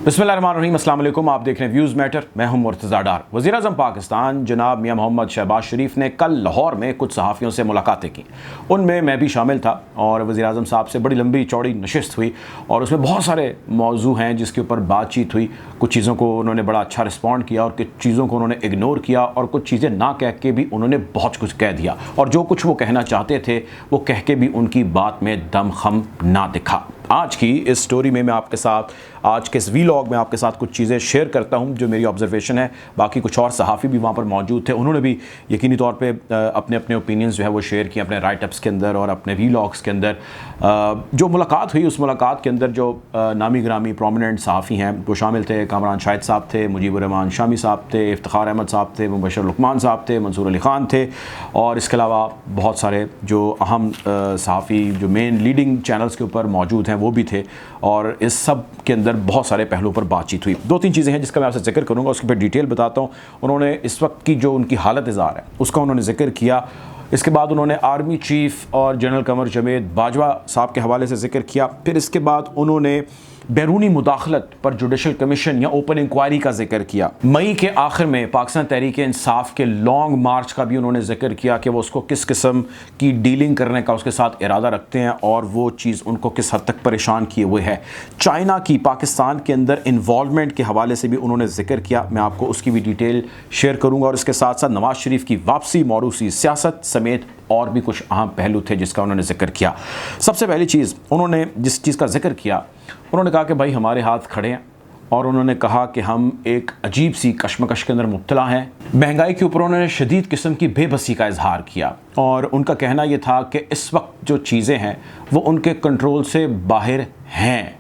बिस्मिल्लाहिर्रहमानिर्रहीम, अस्सलाम वालेकुम। आप देख रहे हैं व्यूज़ मैटर। मैं हूं मुर्तज़ा डार। वज़ीर-ए-आज़म पाकिस्तान जनाब मियां मोहम्मद शहबाज शरीफ ने कल लाहौर में कुछ सहाफ़ियों से मुलाकातें की। उनमें मैं भी शामिल था और वज़ीर-ए-आज़म साहब से बड़ी लंबी चौड़ी नशिस्त हुई और उसमें बहुत सारे मौजू हैं जिसके ऊपर बातचीत हुई। कुछ चीज़ों को उन्होंने बड़ा अच्छा रिस्पॉन्ड किया और कुछ चीज़ों को उन्होंने इग्नोर किया और कुछ चीज़ें ना कह के भी उन्होंने बहुत कुछ कह दिया और जो कुछ वो कहना चाहते थे वो कह के भी उनकी बात में दमख़म ना दिखा। आज की इस स्टोरी में मैं आपके साथ, आज के इस वीलॉग में आपके साथ कुछ चीज़ें शेयर करता हूं जो मेरी ऑब्जर्वेशन है। बाकी कुछ और सहाफ़ी भी वहां पर मौजूद थे, उन्होंने भी यकीनी तौर पे अपने अपने ओपिनियंस जो है वो शेयर किए अपने राइटअप्स के अंदर और अपने वीलॉग्स के अंदर। जो मुलाकात हुई उस मुलाकात के अंदर जो नामी ग्रामी प्रोमिनेंट सहाफ़ी हैं वो शामिल थे। कामरान शाहिद साहब थे, मुजीबुर रहमान शामी साहब थे, इफ्तिखार अहमद साहब थे, मुबशर लुकमान साहब थे, मंसूर अली ख़ान थे और इसके अलावा बहुत सारे जो अहम सहाफ़ी जो मेन लीडिंग चैनल्स के ऊपर मौजूद हैं वो भी थे और इस सब के अंदर बहुत सारे पहलुओं पर बातचीत हुई। दो तीन चीज़ें हैं जिसका मैं आपसे जिक्र करूंगा, उसके फिर डिटेल बताता हूं। उन्होंने इस वक्त की जो उनकी हालत इज़हार है उसका उन्होंने जिक्र किया। इसके बाद उन्होंने आर्मी चीफ़ और जनरल कमर जवेद बाजवा साहब के हवाले से जिक्र किया। फिर इसके बाद उन्होंने बैरूनी मुदाखलत पर जुडिशल कमीशन या ओपन इंक्वायरी का जिक्र किया। मई के आखिर में पाकिस्तान तहरीक इंसाफ के लॉन्ग मार्च का भी उन्होंने जिक्र किया कि वो उसको किस किस्म की डीलिंग करने का उसके साथ इरादा रखते हैं और वो चीज़ उनको किस हद तक परेशान किए हुए है। चाइना की पाकिस्तान के अंदर इन्वॉल्वमेंट के हवाले से भी उन्होंने जिक्र किया, मैं आपको उसकी भी डिटेल शेयर करूँगा। और इसके साथ साथ नवाज़ शरीफ की वापसी, मौरूसी सियासत समेत और भी कुछ अहम पहलू थे जिसका उन्होंने जिक्र किया। सबसे पहली चीज़ उन्होंने जिस चीज़ का जिक्र किया, उन्होंने कहा कि भाई हमारे हाथ खड़े हैं और उन्होंने कहा कि हम एक अजीब सी कशमकश के अंदर मुब्तला हैं। महंगाई के ऊपर उन्होंने शदीद किस्म की बेबसी का इजहार किया और उनका कहना यह था कि इस वक्त जो चीज़ें हैं वो उनके कंट्रोल से बाहर हैं,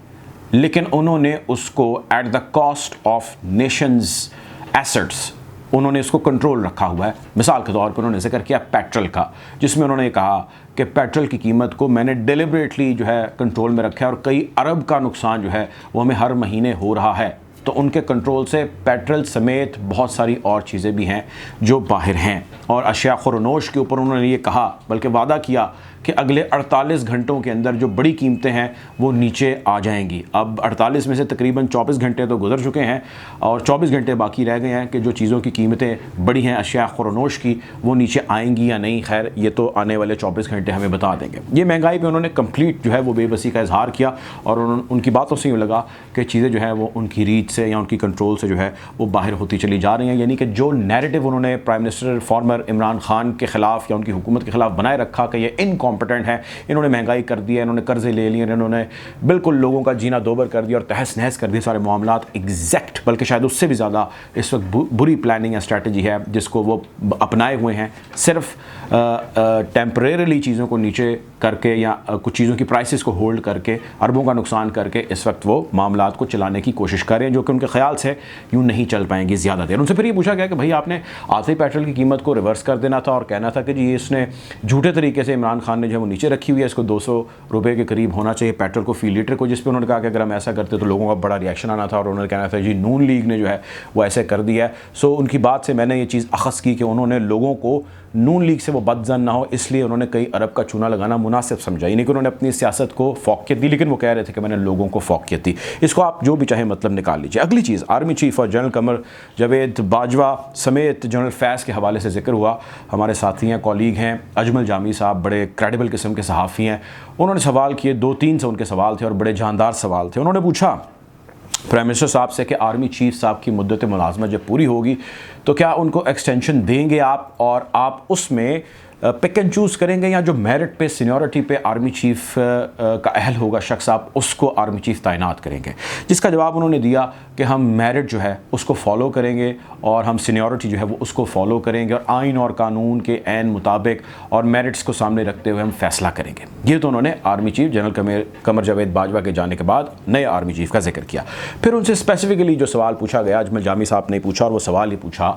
लेकिन उन्होंने उसको at the cost of Nations assets उन्होंने इसको कंट्रोल रखा हुआ है। मिसाल के तौर पर उन्होंने जिक्र किया पेट्रोल का, जिसमें उन्होंने कहा कि पेट्रोल की कीमत को मैंने डेलिबरेटली जो है कंट्रोल में रखा है और कई अरब का नुकसान जो है वो हमें हर महीने हो रहा है। तो उनके कंट्रोल से पेट्रोल समेत बहुत सारी और चीज़ें भी हैं जो बाहर हैं। और अशिया खुरनोश के ऊपर उन्होंने ये कहा, बल्कि वादा किया कि अगले 48 घंटों के अंदर जो बड़ी कीमतें हैं वो नीचे आ जाएंगी। अब 48 में से तकरीबन 24 घंटे तो गुजर चुके हैं और 24 घंटे बाकी रह गए हैं कि जो चीज़ों की कीमतें बड़ी हैं अशिया खुरनोश की वो नीचे आएंगी या नहीं। खैर ये तो आने वाले 24 घंटे हमें बता देंगे। ये महंगाई पे उन्होंने कंप्लीट जो है वो बेबसी का इजहार किया और उनकी बातों से यूँ लगा कि चीज़ें जो है वो उनकी रीच से या उनकी कंट्रोल से जो है वो बाहर होती चली जा रही हैं। यानी कि जो नैरेटिव उन्होंने prime minister farmer Imran Khan के ख़िलाफ़ या उनकी हुकूमत के ख़िलाफ़ बनाए रखा कि ये इनकॉम्पिटेंट है, इन्होंने महंगाई कर दी है, इन्होंने कर्जे ले लिए, इन्होंने बिल्कुल लोगों का जीना दोबर कर दिया और तहस नहस कर दिए सारे मामलात, एग्जैक्ट बल्कि शायद उससे भी ज़्यादा इस वक्त बुरी प्लानिंग या स्ट्रैटेजी है जिसको वो अपनाए हुए हैं। सिर्फ टेम्परेरली चीज़ों को नीचे करके या कुछ चीज़ों की प्राइसेस को होल्ड करके अरबों का नुकसान करके इस वक्त वो मामलात को चलाने की कोशिश कर रहे हैं जो कि उनके ख्याल से यूँ नहीं चल पाएंगी ज़्यादा देर। उनसे फिर ये पूछा गया कि भाई आपने आते ही पेट्रोल की कीमत को रिवर्स कर देना था और कहना था कि जी इसने झूठे तरीके से इमरान खान ने जो है वो नीचे रखी हुई है, इसको 200 रुपये के करीब होना चाहिए पेट्रोल को फ़ी लीटर को, जिस पर उन्होंने कहा कि अगर हम ऐसा करते तो लोगों का बड़ा रिएक्शन आना था और उन्होंने कहना था जी नून लीग ने जो है वो ऐसे कर दिया है। सो उनकी बात से मैंने ये चीज़ अखज़ की कि उन्होंने लोगों को नून लीग से वो बदजन ना हो इसलिए उन्होंने कई अरब का चूना लगाना मुनासिब समझा। यानी कि उन्होंने अपनी सियासत को फ़ौक़ियत दी, लेकिन वो कह रहे थे कि मैंने लोगों को फ़ौक़ियत दी। इसको आप जो भी चाहे मतलब निकाल लीजिए। अगली चीज़ आर्मी चीफ़ और जनरल कमर जवेद बाजवा समेत जनरल फैज़ के हवाले से जिक्र हुआ। हमारे साथी हैं, कॉलीग हैं अजमल जामी साहब, बड़े क्रेडिबल किस्म के सहाफ़ी हैं। उन्होंने सवाल किए, 2-3 से उनके सवाल थे और बड़े जानदार सवाल थे। उन्होंने पूछा प्राइम मिनिस्टर साहब से कि आर्मी चीफ साहब की मुद्दत मुलाजमत जब पूरी होगी तो क्या उनको एक्सटेंशन देंगे आप और आप उसमें पिक एंड चूज़ करेंगे या जो मेरिट पे सीनियरिटी पे आर्मी चीफ़ का अहल होगा शख्स आप उसको आर्मी चीफ़ तैनात करेंगे। जिसका जवाब उन्होंने दिया कि हम मेरिट जो है उसको फॉलो करेंगे और हम सीनियरिटी जो है वो उसको फॉलो करेंगे और आइन और कानून के ऐन मुताबिक और मेरिट्स को सामने रखते हुए हम फैसला करेंगे। ये तो उन्होंने आर्मी चीफ़ जनरल कमर जवेद बाजवा के जाने के बाद नए आर्मी चीफ़ का जिक्र किया। फिर उनसे स्पेसिफिकली जो सवाल पूछा गया, अजमल जामी साहब ने पूछा और वो सवाल ये पूछा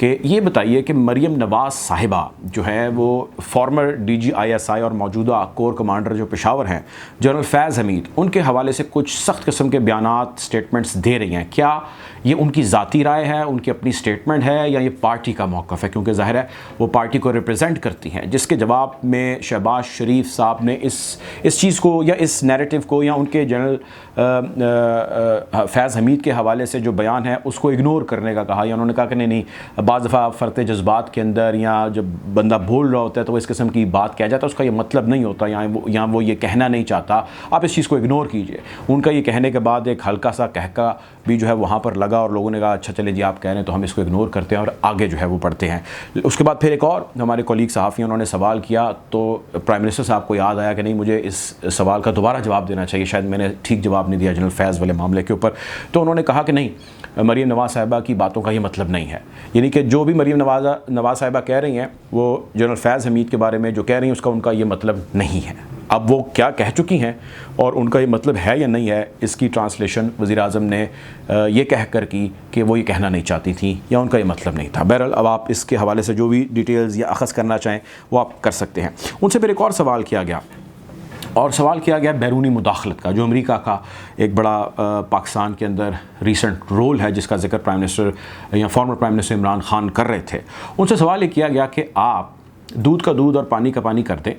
कि ये बताइए कि मरीम नवाज़ साहिबा जो है वो फॉर्मर DG ISI और मौजूदा कोर कमांडर जो पेशावर हैं जनरल फैज़ हमीद, उनके हवाले से कुछ सख्त किस्म के बयानात, स्टेटमेंट्स दे रही हैं। क्या ये उनकी ज़ाती राय है, उनकी अपनी स्टेटमेंट है, या ये पार्टी का मौक़िफ़ है? क्योंकि ज़ाहिर है वो पार्टी को रिप्रेजेंट करती हैं। जिसके जवाब में शहबाज शरीफ साहब ने इस चीज़ को या इस नैरेटिव को या उनके जनरल फैज़ हमीद के हवाले से जो बयान है उसको इग्नोर करने का कहा, या उन्होंने कहा कि नहीं, बाज़ दफ़ा फ़रते जज्बात के अंदर या जब बंदा बोल रहा होता है तो वो इस किस्म की बात कह जाता है, उसका ये मतलब नहीं होता, या वो ये कहना नहीं चाहता, आप इस चीज़ को इग्नोर कीजिए। उनका ये कहने के बाद एक हल्का सा कहका भी जो है वहाँ पर लगा और लोगों ने कहा अच्छा चले जी आप कह रहे हैं तो हम इसको इग्नोर करते हैं और आगे जो है वो बढ़ते हैं। उसके बाद फिर एक और हमारे कॉलीग सहाफ़ी उन्होंने सवाल किया तो प्राइम मिनिस्टर साहब को याद आया कि नहीं, मुझे इस सवाल का दोबारा जवाब देना चाहिए, शायद मैंने ठीक जवाब नहीं दिया जनरल फैज़ वाले मामले के ऊपर। तो उन्होंने कहा कि नहीं, मरीम नवाज़ साहिबा की बातों का ये मतलब नहीं है, यानी कि जो भी मरीम नवाज़ साहिबा कह रही हैं वो जनरल फैज़ हमीद के बारे में जो कह रही हैं उसका उनका ये मतलब नहीं है। अब वो क्या कह चुकी हैं और उनका ये मतलब है या नहीं है, इसकी ट्रांसलेशन वज़ीर-ए-आज़म ने ये कह कर की कि वो ये कहना नहीं चाहती थी या उनका ये मतलब नहीं था। बहरहाल अब आप इसके हवाले से जो भी डिटेल्स या अख़ज़ करना चाहें वो आप कर सकते हैं। उनसे फिर एक और सवाल किया गया बैरूनी मुदाखलत का, जो अमेरिका का एक बड़ा पाकिस्तान के अंदर रीसेंट रोल है जिसका जिक्र प्राइम मिनिस्टर या former prime minister Imran Khan कर रहे थे। उनसे सवाल ये किया गया कि आप दूध का दूध और पानी का पानी कर दें,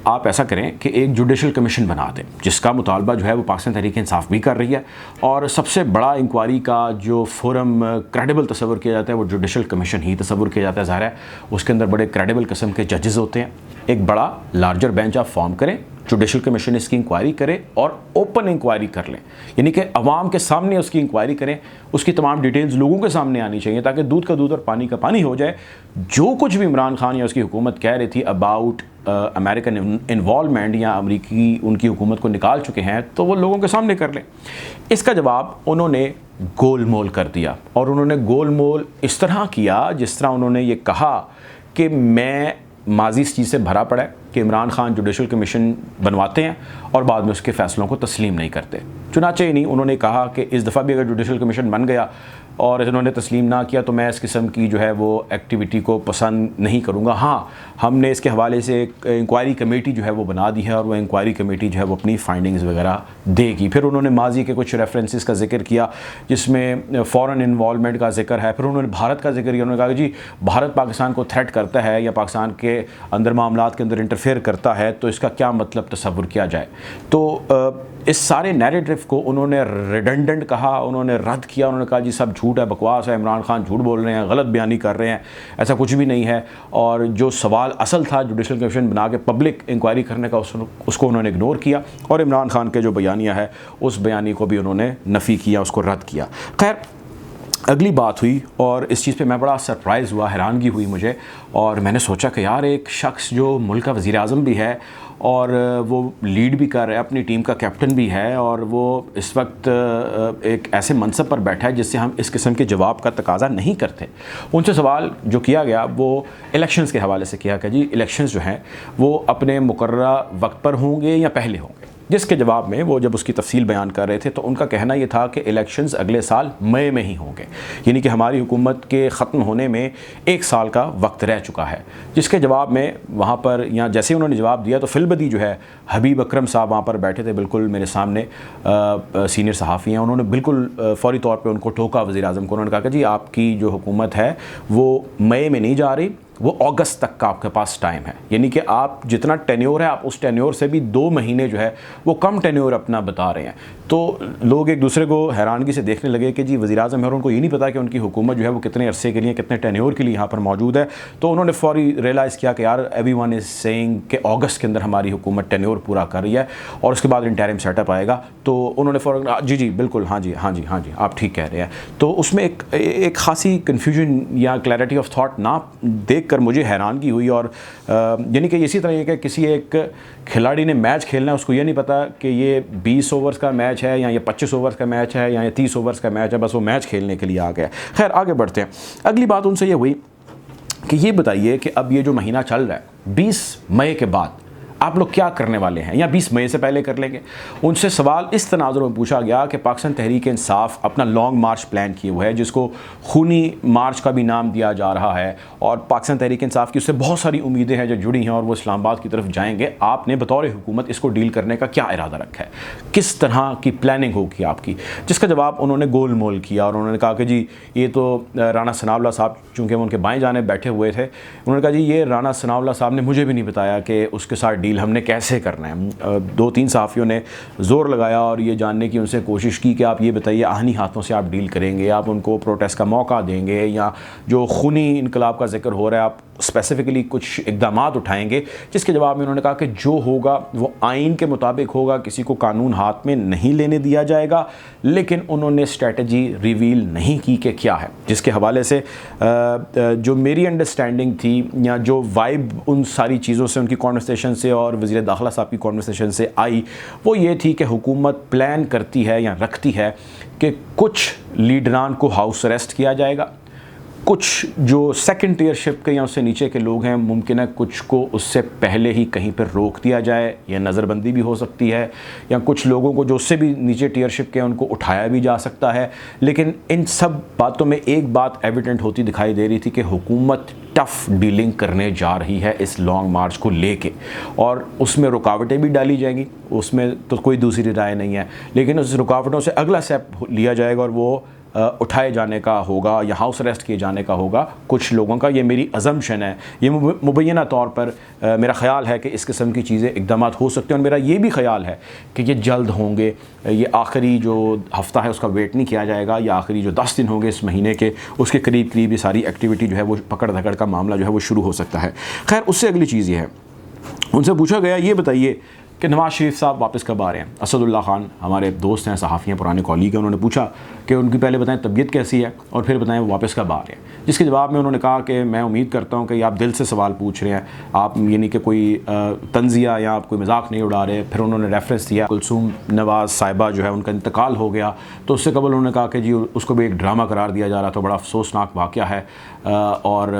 आप ऐसा करें कि एक जुडिशल कमीशन बना दें, जिसका मुतालबा जो है वो पाकिस्तान तहरीक इंसाफ भी कर रही है, और सबसे बड़ा इंक्वायरी का जो फोरम क्रेडिबल तस्वर किया जाता है वो जुडिशल कमीशन ही तस्वर किया जाता है। ज़ाहिर है उसके अंदर बड़े क्रेडिबल किस्म के जजेस होते हैं। एक बड़ा लार्जर बेंच आप फॉर्म करें, जुडिशल कमीशन इसकी इंक्वायरी करे और ओपन इंक्वायरी कर लें, यानी कि अवाम के सामने उसकी इंक्वायरी करें, उसकी तमाम डिटेल्स लोगों के सामने आनी चाहिए ताकि दूध का दूध और पानी का पानी हो जाए। जो कुछ भी इमरान खान या उसकी हुकूमत कह रही थी अबाउट अमेरिकन इन्वॉल्वमेंट या अमरीकी उनकी हुकूमत को निकाल चुके हैं तो वो लोगों के सामने कर लें। इसका जवाब उन्होंने गोल मोल कर दिया, और उन्होंने गोल मोल इस तरह किया जिस तरह उन्होंने ये कहा कि मैं माजी इस चीज़ से भरा पड़ा है कि इमरान खान जुडिशल कमीशन बनवाते हैं और बाद में उसके फ़ैसलों को तस्लीम नहीं करते। चुनाचे ही नहीं, उन्होंने कहा कि इस दफ़ा भी अगर जुडिशल कमीशन बन गया और इन्होंने तस्लीम ना किया तो मैं इस किस्म की जो है वो एक्टिविटी को पसंद नहीं करूँगा। हाँ, हमने इसके हवाले से एक इंक्वायरी कमेटी जो है वो बना दी है और वो इंक्वायरी कमेटी जो है वो अपनी फाइंडिंग्स वगैरह देगी। फिर उन्होंने माजी के कुछ रेफरेंसेस का जिक्र किया जिसमें फ़ॉरेन इन्वॉल्वमेंट का जिक्र है। फिर उन्होंने भारत का जिक्र किया, उन्होंने कहा कि जी भारत पाकिस्तान को थ्रेट करता है या पाकिस्तान के अंदर मामलात के अंदर इंटरफेयर करता है तो इसका क्या मतलब तसव्वुर किया जाए। तो इस सारे नैरेटिव को उन्होंने रिडंडेंट कहा, उन्होंने रद्द किया, उन्होंने कहा जी सब झूठ है, बकवास है, इमरान खान झूठ बोल रहे हैं, गलत बयानी कर रहे हैं, ऐसा कुछ भी नहीं है। और जो सवाल असल था जुडिशल कमीशन बना के पब्लिक इंक्वायरी करने का उसको उन्होंने इग्नोर किया, और इमरान खान के जो बयानिया है उस बयानी को भी उन्होंने नफ़ी किया, उसको रद्द किया। खैर अगली बात हुई और इस चीज़ पे मैं बड़ा सरप्राइज़ हुआ, हैरानगी हुई मुझे, और मैंने सोचा कि यार एक शख्स जो मुल्क का वज़ीर-ए-आज़म भी है और वो लीड भी कर रहा है, अपनी टीम का कैप्टन भी है, और वो इस वक्त एक ऐसे मनसब पर बैठा है जिससे हम इस किस्म के जवाब का तकाजा नहीं करते। उनसे सवाल जो किया गया वो इलेक्शंस के हवाले से किया कि जी इलेक्शंस जो हैं वो अपने मुकर्ररा वक्त पर होंगे या पहले होंगे, जिसके जवाब में वो जब उसकी तफसील बयान कर रहे थे तो उनका कहना ये था कि इलेक्शंस अगले साल मई में ही होंगे, यानी कि हमारी हुकूमत के ख़त्म होने में 1 साल का वक्त रह चुका है। जिसके जवाब में वहाँ पर या जैसे उन्होंने जवाब दिया तो फिलबदी जो है हबीब अकरम साहब वहाँ पर बैठे थे बिल्कुल मेरे सामने, सीनियर सहाफ़ी हैं, उन्होंने बिल्कुल फ़ौरी तौर पर उनको टोका वज़ीर-ए-आज़म को। उन्होंने कहा कि जी आपकी जो हुकूमत है वो मई में नहीं जा रही, वो अगस्त तक का आपके पास टाइम है, यानी कि आप जितना टेन्योर है आप उस टेन्योर से भी 2 महीने जो है वो कम टेन्योर अपना बता रहे हैं। तो लोग एक दूसरे को हैरानगी से देखने लगे कि जी वज़ीर-ए-आज़म है और उनको ये नहीं पता कि उनकी हुकूमत जो है वो कितने अरसे के लिए, कितने टेन्योर के लिए यहाँ पर मौजूद है। तो उन्होंने फ़ौरी रियलाइज़ किया कि यार एवरीवन इज़ सेइंग कि अगस्त के अंदर हमारी हुकूमत टेन्योर पूरा कर रही है और उसके बाद इंटरिम सेटअप आएगा। तो उन्होंने फ़ौरन जी बिल्कुल हाँ जी आप ठीक कह रहे हैं। तो उसमें एक ख़ासी कन्फ्यूजन या क्लैरिटी ऑफ थाट ना देख कर मुझे हैरानगी हुई, और यानी कि इसी तरह कि किसी एक खिलाड़ी ने मैच खेलना है, उसको ये नहीं पता कि ये 20 ओवर्स का मैच है या ये 25 ओवर्स का मैच है या ये 30 ओवर्स का मैच है, बस वो मैच खेलने के लिए आ गया। खैर आगे बढ़ते हैं। अगली बात उनसे ये हुई कि ये बताइए कि अब ये जो महीना चल रहा है 20 मई के बाद आप लोग क्या करने वाले हैं, या 20 मई से पहले कर लेंगे। उनसे सवाल इस तनाजुर में पूछा गया कि पाकिस्तान तहरीक इंसाफ अपना लॉन्ग मार्च प्लान किए हुए है, जिसको खूनी मार्च का भी नाम दिया जा रहा है, और पाकिस्तान तहरीक इंसाफ की उससे बहुत सारी उम्मीदें हैं जो जुड़ी हैं और वो इस्लामाबाद की तरफ जाएंगे। आपने बतौर हुकूमत इसको डील करने का क्या इरादा रखा है, किस तरह की प्लानिंग होगी आपकी? जिसका जवाब उन्होंने गोल मोल किया और उन्होंने कहा कि जी ये तो राना सनाउल्लाह साहब, चूँकि वो उनके बाएं जाने बैठे हुए थे, उन्होंने कहा जी ये राना सनाउल्लाह साहब ने मुझे भी नहीं बताया कि उसके साथ डील हमने कैसे करना है। 2-3 सहाफ़ियों ने ज़ोर लगाया और ये जानने की उनसे कोशिश की कि आप ये बताइए आहनी हाथों से आप डील करेंगे, आप उनको प्रोटेस्ट का मौका देंगे, या जो खूनी इनकलाब का जिक्र हो रहा है आप स्पेसिफ़िकली कुछ इक़दाम उठाएंगे? जिसके जवाब में उन्होंने कहा कि जो होगा वो आइन के मुताबिक होगा, किसी को कानून हाथ में नहीं लेने दिया जाएगा, लेकिन उन्होंने स्ट्रेटजी रिवील नहीं की कि क्या है। जिसके हवाले से जो मेरी अंडरस्टैंडिंग थी या जो वाइब उन सारी चीज़ों से, उनकी कॉन्वर्सेशन से और वज़ीर दाखिला साहब की कॉन्वर्सेशन से आई, वो ये थी कि हुकूमत प्लान करती है या रखती है कि कुछ लीडरान को हाउस अरेस्ट किया जाएगा, कुछ जो सेकंड टीयरशिप के या उससे नीचे के लोग हैं मुमकिन है कुछ को उससे पहले ही कहीं पर रोक दिया जाए, या नज़रबंदी भी हो सकती है, या कुछ लोगों को जो उससे भी नीचे टीयरशिप के उनको उठाया भी जा सकता है। लेकिन इन सब बातों में एक बात एविडेंट होती दिखाई दे रही थी कि हुकूमत टफ़ डीलिंग करने जा रही है इस लॉन्ग मार्च को लेके, और उसमें रुकावटें भी डाली जाएंगी, उसमें तो कोई दूसरी राय नहीं है, लेकिन उस रुकावटों से अगला स्टेप लिया जाएगा और वो उठाए जाने का होगा या हाउस अरेस्ट किए जाने का होगा कुछ लोगों का। ये मेरी अजम्पशन है, ये मुबैना तौर पर मेरा ख़्याल है कि इस किस्म की चीज़ें इक़दाम हो सकते हैं, और मेरा ये भी ख़्याल है कि ये जल्द होंगे। ये आखिरी जो हफ़्ता है उसका वेट नहीं किया जाएगा, या आखिरी जो 10 दिन होंगे इस महीने के, उसके करीब करीब ये सारी एक्टिविटी जो है वो पकड़ धकड़ का मामला जो है वो शुरू हो सकता है। खैर, उससे अगली चीज़ ये है, उनसे पूछा गया ये बताइए कि नवाज़ शरीफ साहब वापस कब आ रहे हैं। असदुल्ला खान हमारे दोस्त हैं, सहाफ़ी हैं, पुराने कॉलीग हैं, उन्होंने पूछा कि उनकी पहले बताएं तबीयत कैसी है और फिर बताएं वो वापस कब आ रहे हैं। जिसके जवाब में उन्होंने कहा कि मैं उम्मीद करता हूं कि आप दिल से सवाल पूछ रहे हैं, आप यानी कि कोई तंज़िया या आप कोई मजाक नहीं उड़ा रहे। फिर उन्होंने रेफरेंस दिया कुलसूम नवाज़ साहिबा जो है उनका इंतकाल हो गया, तो उससे कबल उन्होंने कहा कि जी उसको भी एक ड्रामा करार दिया जा रहा था, बड़ा अफसोसनाक वाक़या है। और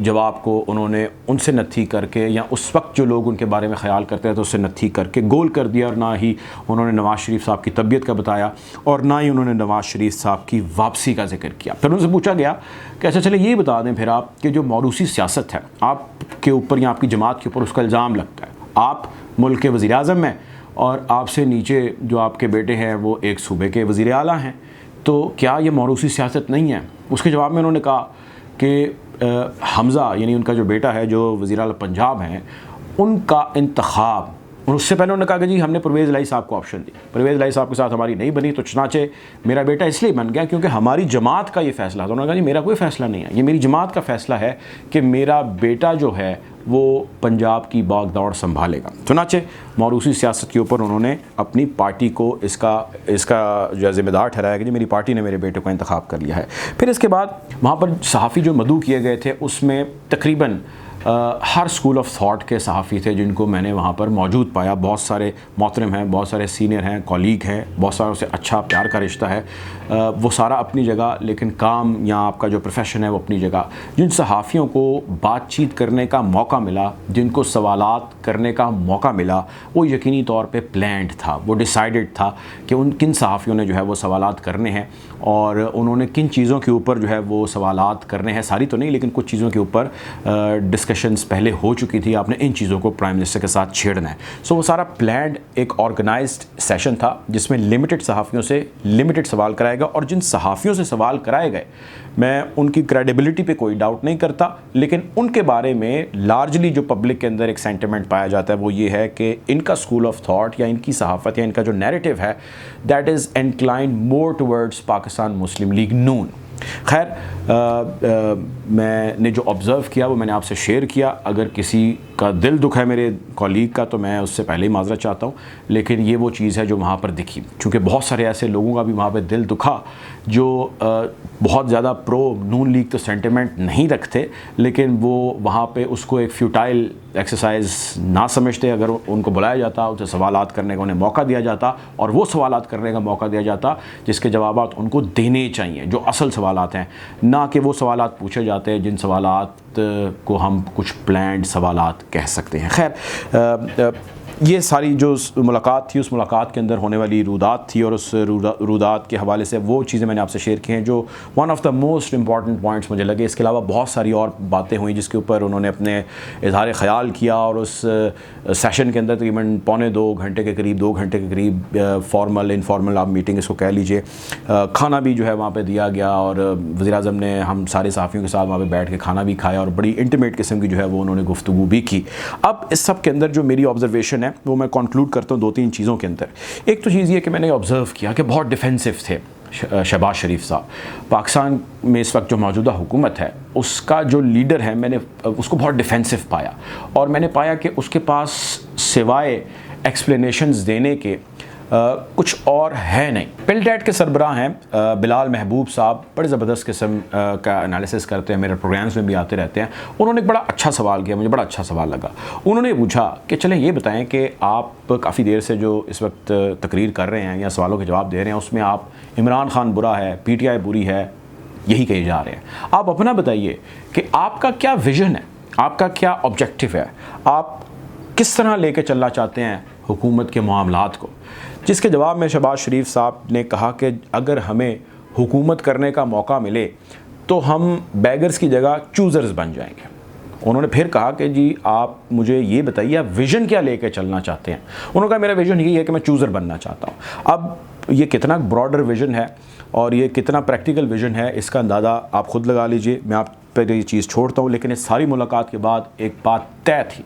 जवाब को उन्होंने उनसे नत्थी करके या उस वक्त जो लोग उनके बारे में ख्याल करते हैं तो उससे नत्थी करके गोल कर दिया, और ना ही उन्होंने नवाज़ शरीफ साहब की तबीयत का बताया और ना ही उन्होंने नवाज़ शरीफ साहब की वापसी का जिक्र किया। फिर उनसे पूछा गया कि अच्छा चले ये बता दें फिर आप कि जो मौरूसी सियासत है आपके ऊपर या आपकी जमात के ऊपर उसका इल्ज़ाम लगता है, आप मुल्क के वज़ीर आज़म हैं और आपसे नीचे जो आपके बेटे हैं वो एक सूबे के वज़ीर आला हैं, तो क्या ये मौरूसी सियासत नहीं है? उसके जवाब में उन्होंने कहा कि हमज़ा यानी उनका जो बेटा है जो वज़ीर आला पंजाब हैं उनका इंतखाब, और उससे पहले उन्होंने कहा कि जी हमने परवेज़ इलाही साहब को ऑप्शन दी, परवेज़ इलाही साहब के साथ हमारी नहीं बनी, तो चुनाचे मेरा बेटा इसलिए बन गया क्योंकि हमारी जमात का ये फ़ैसला था। उन्होंने कहा जी मेरा कोई फ़ैसला नहीं है, ये मेरी जमात का फ़ैसला है कि मेरा बेटा जो है वो पंजाब की बाग दौड़ संभालेगा। चुनाचे मौरूसी सियासत के ऊपर उन्होंने अपनी पार्टी को इसका जो ज़िम्मेदार ठहराया कि जी मेरी पार्टी ने मेरे बेटे को इंतखाब कर लिया है। फिर इसके बाद वहाँ पर सहाफ़ी जो मदऊ किए गए थे उसमें तकरीबन हर स्कूल ऑफ थॉट के सहाफ़ी थे जिनको मैंने वहाँ पर मौजूद पाया। बहुत सारे मोहतरम हैं, बहुत सारे सीनियर हैं, कॉलीग हैं, बहुत सारों से अच्छा प्यार का रिश्ता है, वो सारा अपनी जगह, लेकिन काम या आपका जो प्रोफेशन है वो अपनी जगह। जिन सहाफ़ियों को बातचीत करने का मौका मिला, जिनको सवालात करने का मौका मिला, वो यकीनी तौर पे प्लान्ड था, वो डिसाइडेड था कि उन किन सहाफ़ियों ने जो है वो सवालात करने हैं और उन्होंने किन चीज़ों के ऊपर जो है वो सवालात करने हैं। सारी तो नहीं, लेकिन कुछ चीज़ों के ऊपर डिस्कशंस पहले हो चुकी थी, आपने इन चीज़ों को प्राइम मिनिस्टर के साथ छेड़ना है। सो वो सारा प्लान्ड एक ऑर्गेनाइज्ड सेशन था जिसमें लिमिटेड सहाफ़ियों से लिमिटेड सवाल कराए गए, और जिन सहाफ़ियों से सवाल कराए गए मैं उनकी क्रेडिबिलिटी पे कोई डाउट नहीं करता, लेकिन उनके बारे में लार्जली जो पब्लिक के अंदर एक सेंटिमेंट पाया जाता है वो ये है कि इनका स्कूल ऑफ थॉट या इनकी सहाफ़त या इनका जो नैरेटिव है that is inclined more towards Pakistan Muslim League Noon. खैर, मैंने जो ऑब्ज़र्व किया वो मैंने आपसे शेयर किया। अगर किसी का दिल दुखा है मेरे कॉलीग का तो मैं उससे पहले ही माज़रत चाहता हूँ, लेकिन ये वो चीज़ है जो वहाँ पर दिखी। चूँकि बहुत सारे ऐसे लोगों का भी वहाँ पर दिल दुखा जो बहुत ज़्यादा प्रो नून लीग तो सेंटिमेंट नहीं रखते, लेकिन वो वहाँ पे उसको एक फ्यूटाइल एक्सरसाइज ना समझते। अगर उनको बुलाया जाता, उनसे सवालात करने का उन्हें मौका दिया जाता और वो सवालात करने का मौका दिया जाता जिसके जवाबात उनको देने चाहिए, जो असल सवालात हैं, ना कि वो सवालात पूछे जाते हैं जिन सवालात को हम कुछ प्लान्ड सवालात कह सकते हैं। खैर, ये सारी जो मुलाकात थी, उस मुलाकात के अंदर होने वाली रूदात थी और उस रूदात के हवाले से वो चीज़ें मैंने आपसे शेयर की हैं जो one of the most important points मुझे लगे। इसके अलावा बहुत सारी और बातें हुई जिसके ऊपर उन्होंने अपने इज़हार ख़याल किया और उस सेशन के अंदर तकरीबन पौने 2 घंटे के करीब, 2 घंटे के करीब फॉर्मल इनफॉर्मल आप मीटिंग इसको कह लीजिए, खाना भी जो है वहाँ पर दिया गया और वज़ीर-ए-आज़म ने हम सारे सहाफ़ियों के साथ वहाँ पर बैठ के खाना भी खाया और बड़ी इंटीमेट किस्म की जो है वो उन्होंने गुफ्तगू भी की। अब इस सब के अंदर जो मेरी ऑब्जर्वेशन है वो मैं कंक्लूड करता हूँ 2-3 चीज़ों के अंदर। एक तो चीज़ ये कि मैंने ऑब्ज़र्व किया कि बहुत डिफेंसिव थे शहबाज शरीफ साहब। पाकिस्तान में इस वक्त जो मौजूदा हुकूमत है उसका जो लीडर है, मैंने उसको बहुत डिफेंसिव पाया और मैंने पाया कि उसके पास सिवाय एक्सप्लेनेशंस देने के कुछ और है नहीं। पिलडेट के सरबराह हैं बिलाल महबूब साहब, बड़े ज़बरदस्त किस्म का एनालिसिस करते हैं, मेरे प्रोग्राम्स में भी आते रहते हैं। उन्होंने एक बड़ा अच्छा सवाल किया, मुझे बड़ा अच्छा सवाल लगा। उन्होंने पूछा कि चलें ये बताएं कि आप काफ़ी देर से जो इस वक्त तकरीर कर रहे हैं या सवालों के जवाब दे रहे हैं उसमें आप इमरान खान बुरा है, PTI बुरी है, यही कहे जा रहे हैं। आप अपना बताइए कि आपका क्या विज़न है, आपका क्या ऑब्जेक्टिव है, आप किस तरह लेके चलना चाहते हैं हुकूमत के मामलात को। जिसके जवाब में शहबाज शरीफ साहब ने कहा कि अगर हमें हुकूमत करने का मौका मिले तो हम बैगर्स की जगह चूज़र्स बन जाएंगे। उन्होंने फिर कहा कि जी आप मुझे ये बताइए आप विज़न क्या लेके चलना चाहते हैं। उन्होंने कहा मेरा विज़न यही है कि मैं चूज़र बनना चाहता हूँ। अब ये कितना ब्रॉडर विज़न है और ये कितना प्रैक्टिकल विज़न है इसका अंदाज़ा आप ख़ुद लगा लीजिए। मैं आप पर ये चीज़ छोड़ता हूँ, लेकिन इस सारी मुलाकात के बाद एक बात तय थी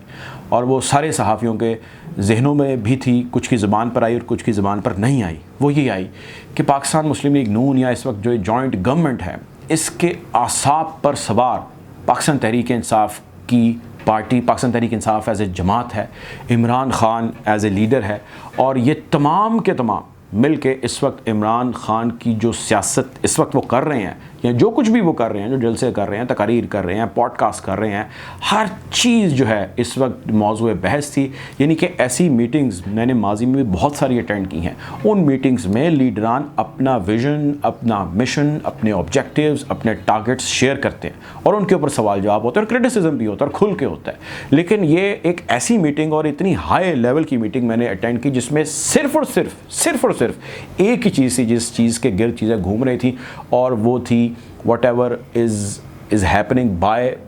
और वो सारे सहाफ़ियों के जहनों में भी थी, कुछ की ज़बान पर आई और कुछ की ज़बान पर नहीं आई। वो ये आई कि पाकिस्तान मुस्लिम लीग नून या इस वक्त जो जॉइंट गवर्नमेंट है इसके आसाब पर सवार पाकिस्तान तहरीक इंसाफ की party, Pakistan Tehreek Insaf as a जमात है, Imran Khan as a leader है और ये तमाम के तमाम मिल के इस वक्त इमरान खान की जो सियासत इस वक्त वो कर रहे हैं या जो कुछ भी वो कर रहे हैं, जो जलसे कर रहे हैं, तकारीर कर रहे हैं, पॉडकास्ट कर रहे हैं, हर चीज़ जो है इस वक्त मौज़ूए बहस थी। यानी कि ऐसी मीटिंग्स मैंने माजी में भी बहुत सारी अटेंड की हैं। उन मीटिंग्स में लीडरान अपना विज़न, अपना मिशन, अपने ऑब्जेक्टिव्स, अपने टारगेट्स शेयर करते हैं और उनके ऊपर सवाल जवाब होता है और क्रिटिसिज्म भी होता है और खुल के होता है। लेकिन ये एक ऐसी मीटिंग और इतनी हाई लेवल की मीटिंग मैंने अटेंड की जिसमें सिर्फ़ और सिर्फ एक ही चीज़ थी जिस चीज़ के गिर्द चीज़ें घूम रही थी और वो थी whatever is happening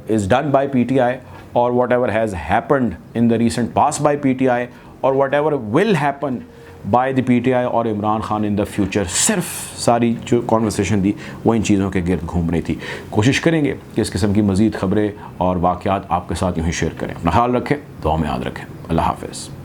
is done by PTI or whatever has happened in the recent past by PTI or whatever will happen by the PTI और Imran Khan in the future। सिर्फ सारी जो कॉन्वर्सेशन थी वो इन चीज़ों के गिर्द घूम रही थी। कोशिश करेंगे कि इस किस्म की मज़ीद ख़बरें और वाक़यात आपके साथ यूँ ही शेयर करें। अपना ख्याल रखें, दुआ में याद रखें। अल्लाह हाफ़िज़।